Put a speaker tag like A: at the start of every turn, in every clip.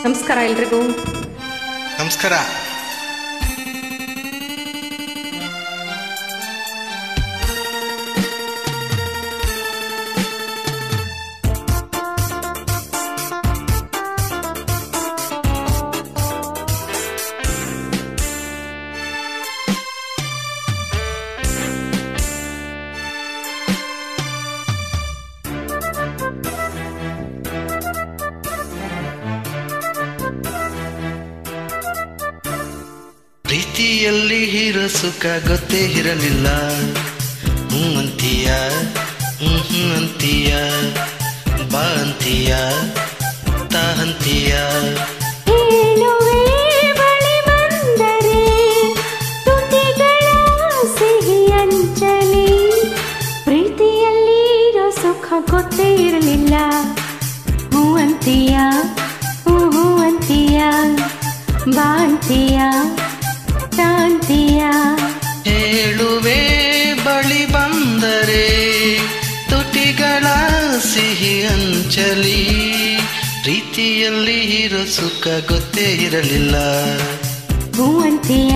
A: ನಮಸ್ಕಾರ ಎಲ್ರಿಗೂ.
B: ನಮಸ್ಕಾರ. ಪ್ರೀತಿಯಲ್ಲಿ ಇರೋ ಸುಖ ಗೊತ್ತೇ ಇರಲಿಲ್ಲ. ಅಂತೀಯ ಅಂತೀಯ ಬಾ ಅಂತೀಯ ತಾ ಅಂತೀಯ.
C: ಬಳಿ ಬಂದರೆ ತುಟಿಗಳ ಸಿಹಿ ಅಂಚಲಿ. ಪ್ರೀತಿಯಲ್ಲಿ ಇರೋ ಸುಖ ಗೊತ್ತೇ ಇರಲಿಲ್ಲ. ಅಂತೀಯ ಅಂತೀಯ ಬಾ ಅಂತೀಯ
B: ಹೇಳುವೆ ಬಳಿ ಬಂದರೆ ತುಟಿಗಳ ಸಿಹಿ ಅಂಚಲಿ. ಪ್ರೀತಿಯಲ್ಲಿ ಇರೋ ಸುಖ ಗೊತ್ತೇ ಇರಲಿಲ್ಲ.
C: ಅಂತೀಯ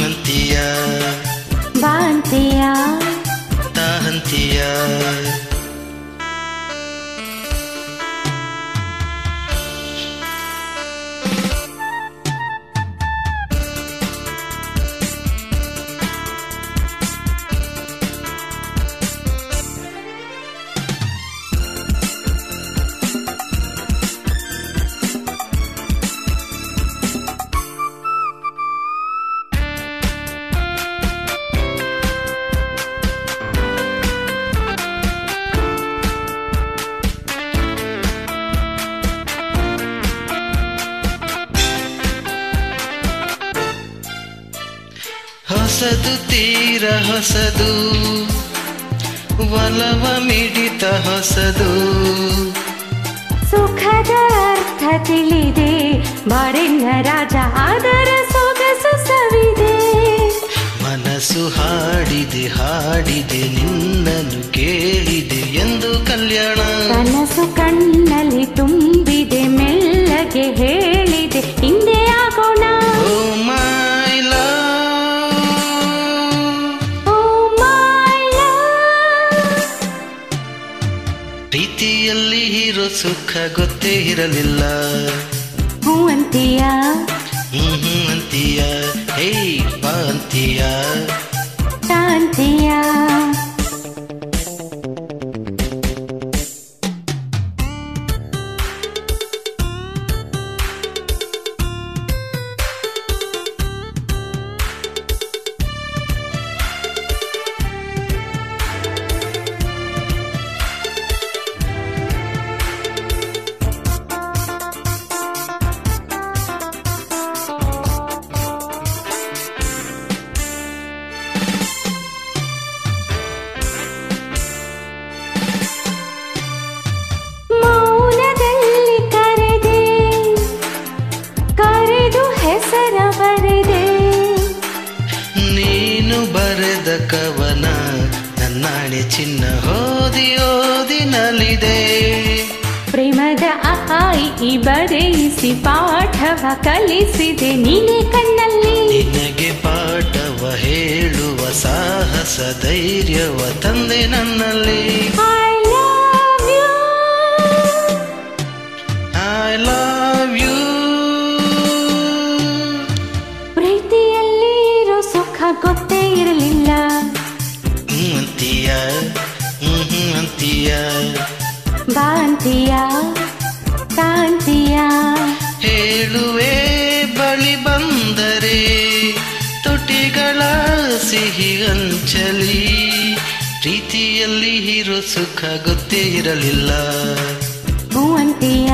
B: ಅಂತೀಯ
C: ಬಾ ಅಂತೀಯ
B: ತಾ ಅಂತೀಯ. ಹೊಸದು ತೀರ ಹೊಸದು, ಒಲವ ಮಿಡಿತ ಹೊಸದು.
C: ಸುಖದ ಅರ್ಥ ತಿಳಿದೆ ಬಾರೆನ್ನ ರಾಜ, ಅದರ ಸೊಗಸು ಸವಿದೆ.
B: ಮನಸ್ಸು ಹಾಡಿದೆ ಹಾಡಿದೆ ನಿನ್ನನ್ನು ಕೇಳಿದೆ ಎಂದು ಕಲ್ಯಾಣ.
C: ಕನಸು ಕಣ್ಣಲ್ಲಿ ತುಂಬಿದೆ ಮೆಲ್ಲಗೆ ಹೇಳಿದೆ ಹಿಂದೆ ಆಗೋಣ.
B: ಪ್ರೀತಿಯಲ್ಲಿ ಇರೋ ಸುಖ ಗೊತ್ತೇ ಇರಲಿಲ್ಲ.
C: ಅಂತೀಯ
B: ಅಂತೀಯ ಹೇ ಬಾ ಅಂತೀಯ
C: ಅಂತೀಯ.
B: ಬರೆದ ಕವನ ನನ್ನಾಣೆ ಚಿನ್ನ ಓದಿ ಓದಿನಲ್ಲಿದೆ.
C: ಪ್ರೇಮದ ಅಹಾಯಿ ಬರೆಯಿಸಿ ಪಾಠವ ಕಲಿಸಿದೆ ನೀನೆ ಕಣ್ಣಲ್ಲಿ.
B: ನಿನಗೆ ಪಾಠವ ಹೇಳುವ ಸಾಹಸ ಧೈರ್ಯವ ತಂದೆ ನನ್ನಲ್ಲಿ.
C: I love you,
B: I love you.
C: ಪ್ರೀತಿಯಲ್ಲಿ ಇರೋ ಸುಖ ಗೊತ್ತೇ ಇರಲಿಲ್ಲ.
B: ಅಂತೀಯ ಅಂತೀಯ
C: ಬಾ ಅಂತೀಯ ಅಂತೀಯ.
B: ಹೇಳುವೆ ಬಳಿ ಬಂದರೆ ತುಟಿಗಳ ಸಿಹಿ ಅಂಚಲಿ. ಪ್ರೀತಿಯಲ್ಲಿ ಇರೋ ಸುಖ ಗೊತ್ತೇ ಇರಲಿಲ್ಲ.
C: ಅಂತೀಯ